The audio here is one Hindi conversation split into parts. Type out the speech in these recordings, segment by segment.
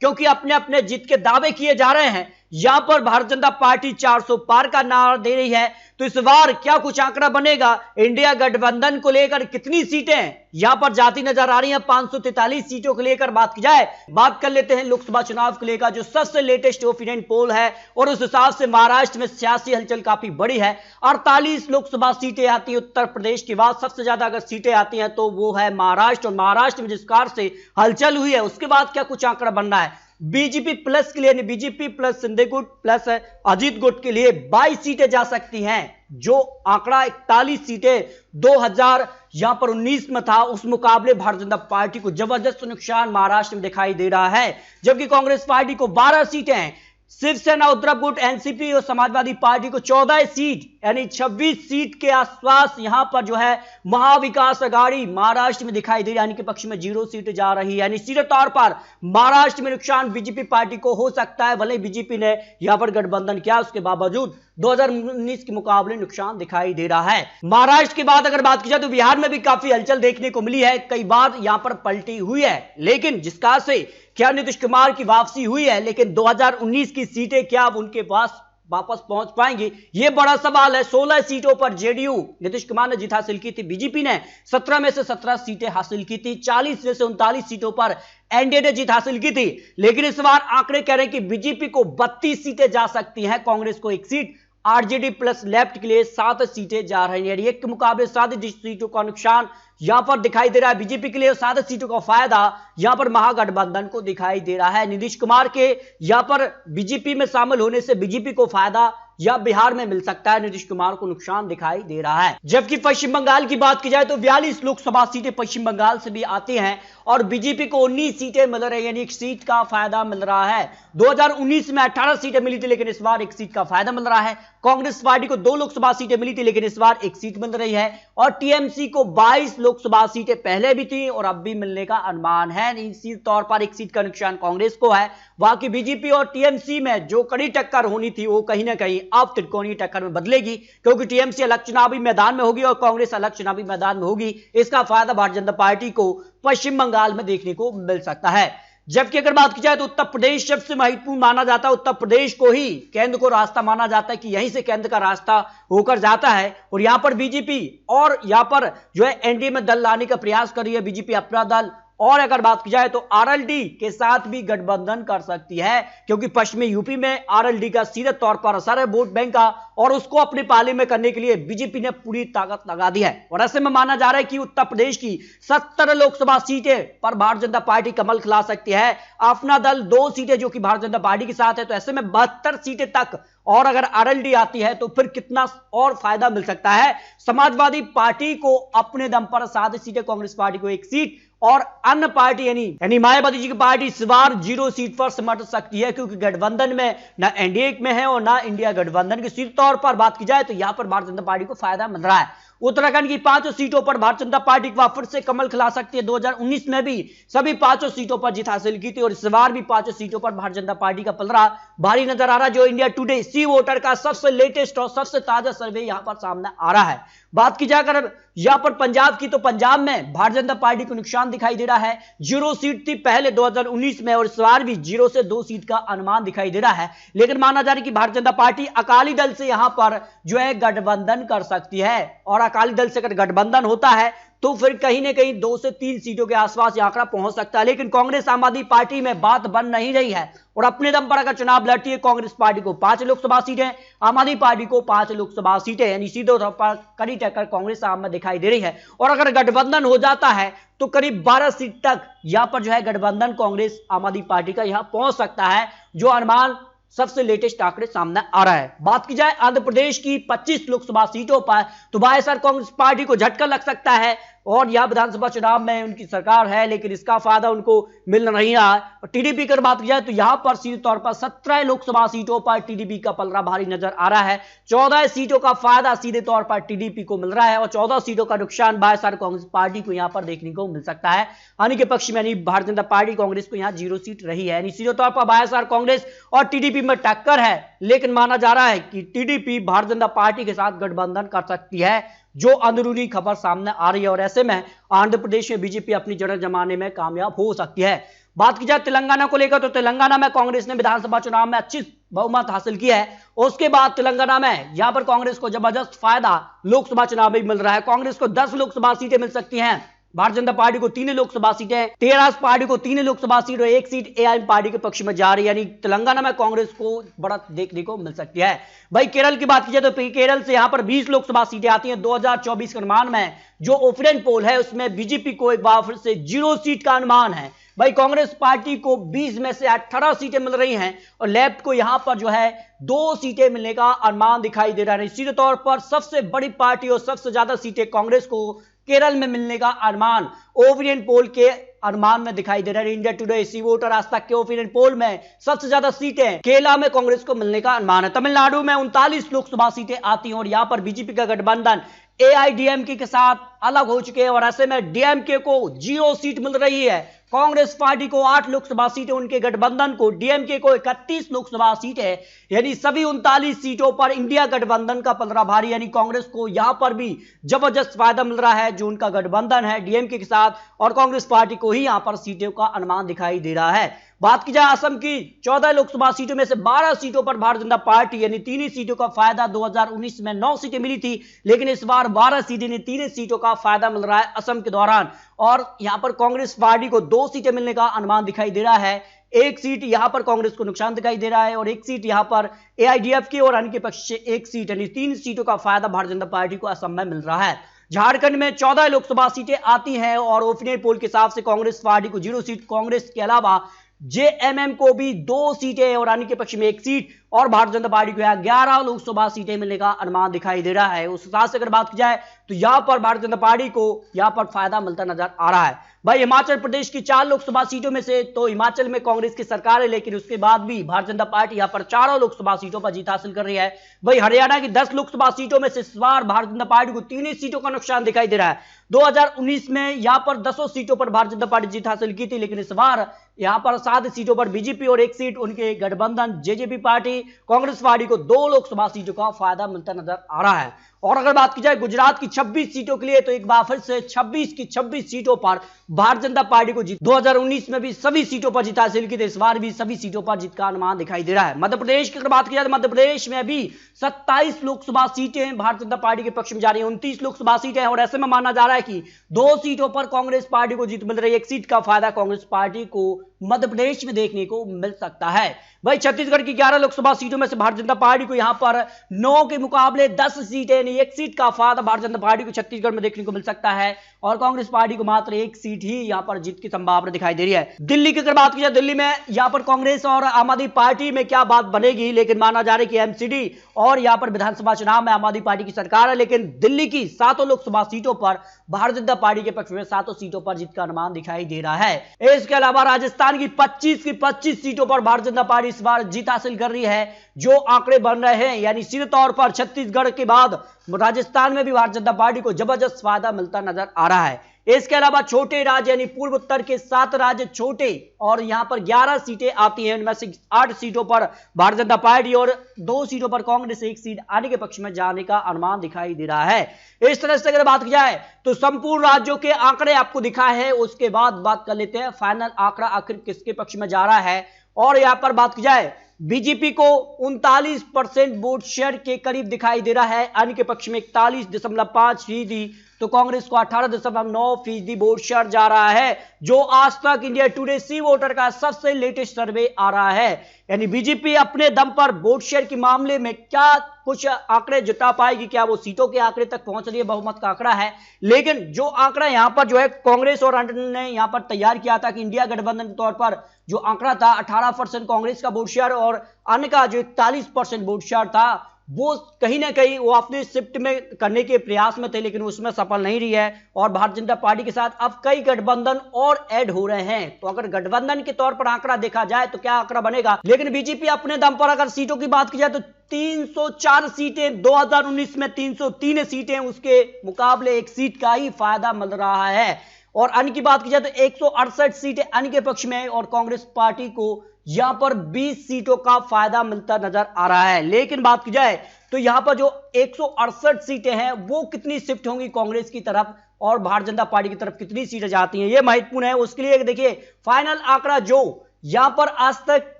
क्योंकि अपने अपने जीत के दावे किए जा रहे हैं। यहां पर भारतीय जनता पार्टी 400 पार का नारा दे रही है। तो इस बार क्या कुछ आंकड़ा बनेगा, इंडिया गठबंधन को लेकर कितनी सीटें यहां पर जाती नजर आ रही हैं। 543 सीटों को लेकर बात की जाए, बात कर लेते हैं लोकसभा चुनाव को लेकर जो सबसे लेटेस्ट ओपिनियन पोल है, और उस हिसाब से महाराष्ट्र में सियासी हलचल काफी बड़ी है। 48 लोकसभा सीटें आती है उत्तर प्रदेश के बाद, सबसे ज्यादा अगर सीटें आती हैं तो वो है महाराष्ट्र, और महाराष्ट्र में जिस कार से हलचल हुई है उसके बाद क्या कुछ आंकड़ा बन रहा है। बीजेपी प्लस के लिए, बीजेपी प्लस शिंदे गुट प्लस अजीत गुट के लिए 22 सीटें जा सकती हैं, जो आंकड़ा 41 सीटें 2000 यहां पर 19 में था, उस मुकाबले भारतीय जनता पार्टी को जबरदस्त नुकसान महाराष्ट्र में दिखाई दे रहा है। जबकि कांग्रेस पार्टी को 12 सीटें हैं, शिवसेना, उद्धव गुट, एनसीपी और समाजवादी पार्टी को 14 सीट यानी 26 सीट के आसपास यहां पर जो है महाविकास अघाड़ी महाराष्ट्र में दिखाई दे रही है, यानी कि पक्ष में 0 सीट जा रही है। यानी सीधे तौर पर महाराष्ट्र में नुकसान बीजेपी पार्टी को हो सकता है। भले बीजेपी ने यहां पर गठबंधन किया, उसके बावजूद 2019 के मुकाबले नुकसान दिखाई दे रहा है। महाराष्ट्र के बाद अगर बात की जाए तो बिहार में भी काफी हलचल देखने को मिली है, कई बार यहां पर पलटी हुई है, लेकिन जिसका से क्या नीतीश कुमार की वापसी हुई है, लेकिन 2019 की सीटें क्या अब उनके पास वापस पहुंच पाएंगी, यह बड़ा सवाल है। 16 सीटों पर जेडीयू नीतीश कुमार ने जीत हासिल की थी, बीजेपी ने 17 में से 17 सीटें हासिल की थी, 40 में से 39 सीटों पर एनडीए ने जीत हासिल की थी। लेकिन इस बार आंकड़े कह रहे हैं कि बीजेपी को 32 सीटें जा सकती हैं, कांग्रेस को 1 सीट, आरजेडी प्लस लेफ्ट के लिए 7 सीटें जा रही हैं। एक के मुकाबले 7 सीटों का नुकसान यहां पर दिखाई दे रहा है बीजेपी के लिए, 7 सीटों का फायदा यहां पर महागठबंधन को दिखाई दे रहा है। नीतीश कुमार के यहां पर बीजेपी में शामिल होने से बीजेपी को फायदा या बिहार में मिल सकता है, नीतीश कुमार को नुकसान दिखाई दे रहा है। जबकि पश्चिम बंगाल की बात की जाए तो 42 लोकसभा सीटें पश्चिम बंगाल से भी आती हैं, और बीजेपी को 19 सीटें मिल रही है, यानी 1 सीट का फायदा मिल रहा है। 2019 में 18 सीटें मिली थी, लेकिन इस बार 1 सीट का फायदा मिल रहा है। कांग्रेस पार्टी को 2 लोकसभा सीटें मिली थी, लेकिन इस बार 1 सीट मिल रही है। और टीएमसी को 22 लोकसभा सीटें पहले भी थी और अब भी मिलने का अनुमान है। इसी तौर पर 1 सीट का नुकसान कांग्रेस को है। बाकी बीजेपी और टीएमसी में जो कड़ी टक्कर होनी थी वो कहीं ना कहीं अब त्रिकोणीय टक्कर में बदलेगी, क्योंकि टीएमसी अलग चुनावी मैदान में होगी और कांग्रेस अलग चुनावी मैदान में होगी। इसका फायदा भारतीय जनता पार्टी को पश्चिम बंगाल में देखने को मिल सकता है। जबकि अगर बात की जाए तो उत्तर प्रदेश सबसे महत्वपूर्ण माना जाता है, उत्तर प्रदेश को ही केंद्र को रास्ता माना जाता है कि यहीं से केंद्र का रास्ता होकर जाता है, और यहां पर बीजेपी और यहां पर जो है एनडीए में दल लाने का प्रयास कर रही है बीजेपी अपना दल। और अगर बात की जाए तो आरएलडी के साथ भी गठबंधन कर सकती है, क्योंकि पश्चिमी यूपी में आरएलडी का सीधे तौर पर असर है वोट बैंक का, और उसको अपने पाले में करने के लिए बीजेपी ने पूरी ताकत लगा दी है। और ऐसे में माना जा रहा है कि उत्तर प्रदेश की 70 लोकसभा सीटें पर भारतीय जनता पार्टी कमल खिला सकती है। अपना दल 2 सीटें जो कि भारतीय जनता पार्टी के साथ है, तो ऐसे में 72 सीटें तक, और अगर आरएलडी आती है तो फिर कितना और फायदा मिल सकता है। समाजवादी पार्टी को अपने दम पर 7 सीटें, कांग्रेस पार्टी को 1 सीट, और अन्य पार्टी यानी मायावती जी की पार्टी इस बार 0 सीट पर सिमट सकती है, क्योंकि गठबंधन में ना एनडीए में है और ना इंडिया गठबंधन की। सीट तौर पर बात की जाए तो यहां पर भारतीय जनता पार्टी को फायदा मिल रहा है। उत्तराखंड की 5 सीटों पर भारतीय जनता पार्टी फिर से कमल खिला सकती है। 2019 में भी सभी 5 सीटों पर जीत हासिल की थी, और इस बार भी 5 सीटों पर भारतीय जनता पार्टी का पलड़ा भारी नजर आ रहा है, जो इंडिया टुडे सी वोटर का सबसे लेटेस्ट और सबसे ताजा सर्वे यहां पर सामने आ रहा है। बात की जाए अगर यहां पर पंजाब की, तो पंजाब में भारतीय जनता पार्टी को नुकसान दिखाई दे रहा है। 0 सीट थी पहले 2019 में, और इस बार भी 0 से 2 सीट का अनुमान दिखाई दे रहा है। लेकिन माना जा रहा है कि भारतीय जनता पार्टी अकाली दल से यहां पर जो है गठबंधन कर सकती है, और अकाली दल से अगर गठबंधन होता है तो फिर कहीं ना कहीं 2 से 3 सीटों के आसपास यह आंकड़ा पहुंच सकता है। लेकिन कांग्रेस आम आदमी पार्टी में बात बन नहीं रही है, और अपने दम पर अगर चुनाव लड़ती है कांग्रेस पार्टी को 5 लोकसभा सीटें, आम आदमी पार्टी को 5 लोकसभा सीटें, यानी सीधे तौर पर कड़ी टक्कर कांग्रेस आम में दिखाई दे रही है। और अगर गठबंधन हो जाता है तो करीब 12 सीट तक यहां पर जो है गठबंधन कांग्रेस आम आदमी पार्टी का यहां पहुंच सकता है, जो अनुमान सबसे लेटेस्ट आंकड़े सामने आ रहा है। बात की जाए आंध्र प्रदेश की 25 लोकसभा सीटों पर, तो वाईएसआर कांग्रेस पार्टी को झटका लग सकता है, और यहां विधानसभा चुनाव में उनकी सरकार है, लेकिन इसका फायदा उनको मिल नहीं रहा है। और टीडीपी की बात की जाए तो यहां पर सीधे तौर पर 17 लोकसभा सीटों पर टीडीपी का पलड़ा भारी नजर आ रहा है। 14 सीटों का फायदा सीधे तौर पर टीडीपी को मिल रहा है, और 14 सीटों का नुकसान वाईएसआर कांग्रेस पार्टी को यहां पर देखने को मिल सकता है। हानि के पक्ष में, यानी भारतीय जनता पार्टी कांग्रेस को यहां 0 सीट रही है, यानी सीधे तौर पर वाईएसआर कांग्रेस और टीडीपी में टक्कर है। लेकिन माना जा रहा है कि टीडीपी भारतीय जनता पार्टी के साथ गठबंधन कर सकती है, जो अंदरूनी खबर सामने आ रही है। और ऐसे में आंध्र प्रदेश में बीजेपी अपनी जड़ जमाने में कामयाब हो सकती है। बात की जाए तेलंगाना को लेकर तो तेलंगाना में कांग्रेस ने विधानसभा चुनाव में अच्छी बहुमत हासिल किया है। उसके बाद तेलंगाना में यहां पर कांग्रेस को जबरदस्त फायदा लोकसभा चुनाव में मिल रहा है। कांग्रेस को 10 लोकसभा सीटें मिल सकती हैं, भारतीय जनता पार्टी को 3 लोकसभा सीटें, तेरास पार्टी को 3 लोकसभा सीट और 1 सीट एआईएम पार्टी के पक्ष में जा रही है। यानी तेलंगाना में कांग्रेस को बड़ा देखने को मिल सकती है। भाई केरल की बात की जाए तो केरल से यहां पर 20 लोकसभा सीटें आती हैं। 2024 के अनुमान में जो ओपिनियन पोल है उसमें बीजेपी को एक बार फिर से 0 सीट का अनुमान है। भाई कांग्रेस पार्टी को 20 में से 18 सीटें मिल रही हैं और लेफ्ट को यहां पर जो है 2 सीटें मिलने का अनुमान दिखाई दे रहा है। सीधे तौर पर सबसे बड़ी पार्टी और सबसे ज्यादा सीटें कांग्रेस को केरल में मिलने का अनुमान ओपिनियन पोल के अनुमान में दिखाई दे रहा है। इंडिया टुडे, सी वोटर, आज तक के ओपिनियन पोल में सबसे ज्यादा सीटें केरला में कांग्रेस को मिलने का अनुमान है। तमिलनाडु में 39 लोकसभा सीटें आती हैं और यहां पर बीजेपी का गठबंधन एआईडीएमके के साथ अलग हो चुके हैं और ऐसे में डीएमके को 0 सीट मिल रही है। कांग्रेस पार्टी को 8 लोकसभा सीटें, उनके गठबंधन को डीएमके को 31 लोकसभा सीटें, यानी सभी 39 सीटों पर इंडिया गठबंधन का पलड़ा भारी। यानी कांग्रेस को यहां पर भी जबरदस्त फायदा मिल रहा है जो उनका गठबंधन है डीएमके के साथ, और कांग्रेस पार्टी को ही यहां पर सीटों का अनुमान दिखाई दे रहा है। बात की जाए असम की 14 लोकसभा सीटों में से 12 सीटों पर भारतीय जनता पार्टी यानी 3 सीटों का फायदा। 2019 में 9 सीटें मिली थी, लेकिन इस बार 12 सीटें, 3 सीटों का फायदा मिल रहा है असम के दौरान। और यहां पर कांग्रेस पार्टी को 2 सीटें मिलने का अनुमान दिखाई दे रहा है। 1 सीट यहां पर कांग्रेस को नुकसान दिखाई दे रहा है और 1 सीट यहां पर एआईडीएफ की और अन्य के पक्ष से 1 सीट, यानी 3 सीटों का फायदा भारतीय जनता पार्टी को असम में मिल रहा है। झारखंड में 14 लोकसभा सीटें आती हैं और ओपिनियन पोल के हिसाब से कांग्रेस पार्टी को 0 सीट, कांग्रेस के अलावा जेएमएम को भी 2 सीटें और अन्य के पक्ष में 1 सीट और भारतीय जनता पार्टी को 11 लोकसभा सीटें मिलने का अनुमान दिखाई दे रहा है। उस हिसाब से अगर बात की जाए तो यहां पर भारतीय जनता पार्टी को यहां पर फायदा मिलता नजर आ रहा है। भाई हिमाचल प्रदेश की 4 लोकसभा सीटों में से तो हिमाचल में कांग्रेस की सरकार है, लेकिन उसके बाद भी भारतीय जनता पार्टी यहां पर 4 लोकसभा सीटों पर जीत हासिल कर रही है। भाई हरियाणा की 10 लोकसभा सीटों में से इस बार भारतीय जनता पार्टी को 3 सीटों का नुकसान दिखाई दे रहा है। 2019 में यहां पर 10 सीटों पर भारतीय जनता पार्टी जीत हासिल की थी, लेकिन इस बार यहां पर 7 सीटों पर बीजेपी और 1 सीट उनके गठबंधन जेजेपी पार्टी, कांग्रेस पार्टी को 2 लोकसभा सीटों का फायदा मिलता नजर आ रहा है। और अगर बात की जाए गुजरात की 26 सीटों के लिए तो एक बार फिर से 26 की 26 सीटों पर भारतीय जनता पार्टी को जीत, 2019 में भी सभी सीटों पर जीत हासिल की थी, इस बार भी सभी सीटों पर जीत का अनुमान दिखाई दे रहा है। मध्य प्रदेश की अगर बात की जाए तो मध्य प्रदेश में भी 27 लोकसभा सीटें भारतीय जनता पार्टी के पक्ष में जा रही है, 29 लोकसभा सीटें हैं और ऐसे में माना जा रहा है कि 2 सीटों पर कांग्रेस पार्टी को जीत मिल रही है। 1 सीट का फायदा कांग्रेस पार्टी को मध्य प्रदेश में देखने को मिल सकता है। भाई छत्तीसगढ़ की 11 लोकसभा सीटों में से भारतीय जनता पार्टी को यहां पर 9 के मुकाबले 10 सीटें, यानी 1 सीट का फायदा भारतीय जनता पार्टी को छत्तीसगढ़ में देखने को मिल सकता है और कांग्रेस पार्टी को मात्र 1 सीट ही यहां पर जीत की संभावना दिखाई दे रही है। दिल्ली की अगर बात की जाए, दिल्ली में यहां पर कांग्रेस और आम आदमी पार्टी में क्या बात बनेगी, लेकिन माना जा रहा है कि एमसीडी और यहां पर विधानसभा चुनाव में आम आदमी पार्टी की सरकार है, लेकिन दिल्ली की 7 लोकसभा सीटों पर भारतीय जनता पार्टी के पक्ष में 7 सीटों पर जीत का अनुमान दिखाई दे रहा है। इसके अलावा राजस्थान की 25 सीटों पर भारतीय जनता पार्टी इस बार जीत हासिल कर रही है। जो आंकड़े बन रहे हैं, यानी सीधे तौर पर छत्तीसगढ़ के बाद राजस्थान में भी भारतीय जनता पार्टी को जबरदस्त फायदा मिलता नजर आ रहा है। इसके अलावा छोटे राज्य यानी पूर्व उत्तर के 7 राज्य छोटे और यहां पर 11 सीटें आती हैं, उनमें से 8 सीटों पर भारतीय जनता पार्टी और 2 सीटों पर कांग्रेस 1 सीट आने के पक्ष में जाने का अनुमान दिखाई दे रहा है। इस तरह से अगर बात की जाए तो संपूर्ण राज्यों के आंकड़े आपको दिखाए हैं, उसके बाद बात कर लेते हैं फाइनल आंकड़ा आखिर किसके पक्ष में जा रहा है। और यहां पर बात की जाए बीजेपी को 39% वोट शेयर के करीब दिखाई दे रहा है, अन्य के पक्ष में 41.5%, तो कांग्रेस को 18.9% वोट शेयर जा रहा है, जो आज तक इंडिया टुडे सी वोटर का सबसे लेटेस्ट सर्वे आ रहा है। यानी बीजेपी अपने दम पर वोट शेयर के मामले में क्या कुछ आंकड़े जुटा पाएगी, क्या वो सीटों के आंकड़े तक पहुंच रही है, बहुमत का आंकड़ा है। लेकिन जो आंकड़ा यहां पर जो है कांग्रेस और अन्य ने यहां पर तैयार किया था कि इंडिया गठबंधन के तौर पर जो आंकड़ा था 18% कांग्रेस का वोट शेयर और अन्य का जो 41% वोट शेयर था, वो कहीं ना कहीं वो अपने शिफ्ट में करने के प्रयास में थे, लेकिन उसमें सफल नहीं रही है। और भारतीय जनता पार्टी के साथ अब कई गठबंधन और ऐड हो रहे हैं, तो अगर गठबंधन के तौर पर आंकड़ा देखा जाए तो क्या आंकड़ा बनेगा। लेकिन बीजेपी अपने दम पर अगर सीटों की बात की जाए तो 304 सीटें, 2019 में 303 सीटें, उसके मुकाबले 1 सीट का ही फायदा मिल रहा है। और अन्य की बात की जाए तो 168 सीटें अन्य के पक्ष में और कांग्रेस पार्टी को यहां पर 20 सीटों का फायदा मिलता नजर आ रहा है। लेकिन बात की जाए तो यहां पर जो 168 सीटें हैं वो कितनी शिफ्ट होंगी कांग्रेस की तरफ, और भारतीय जनता पार्टी की तरफ कितनी सीटें जाती हैं, यह महत्वपूर्ण है। उसके लिए देखिए फाइनल आंकड़ा जो यहां पर आज तक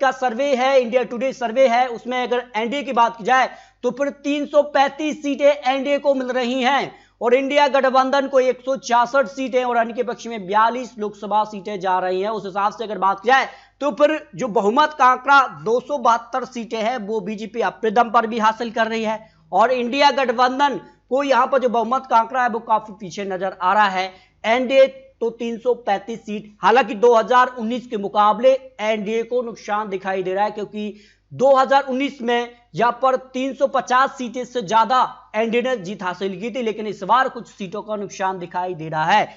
का सर्वे है, इंडिया टुडे सर्वे है, उसमें अगर एनडीए की बात की जाए तो फिर 335 सीटें एनडीए को मिल रही हैं और इंडिया गठबंधन को 166 सीटें और अन्य के पक्ष में 42 लोकसभा सीटें जा रही हैं। उस हिसाब से अगर बात की जाए तो फिर जो बहुमत का आंकड़ा 272 सीटें हैं वो बीजेपी अपने दम पर भी हासिल कर रही है और इंडिया गठबंधन को यहां पर जो बहुमत का आंकड़ा है वो काफी पीछे नजर आ रहा है। एनडीए तो 335 सीट, हालांकि 2019 के मुकाबले एनडीए को नुकसान दिखाई दे रहा है क्योंकि 2019 में यहां पर 350 सीटें से ज्यादा एनडीए ने जीत हासिल की थी, लेकिन इस बार कुछ सीटों का नुकसान दिखाई दे रहा है।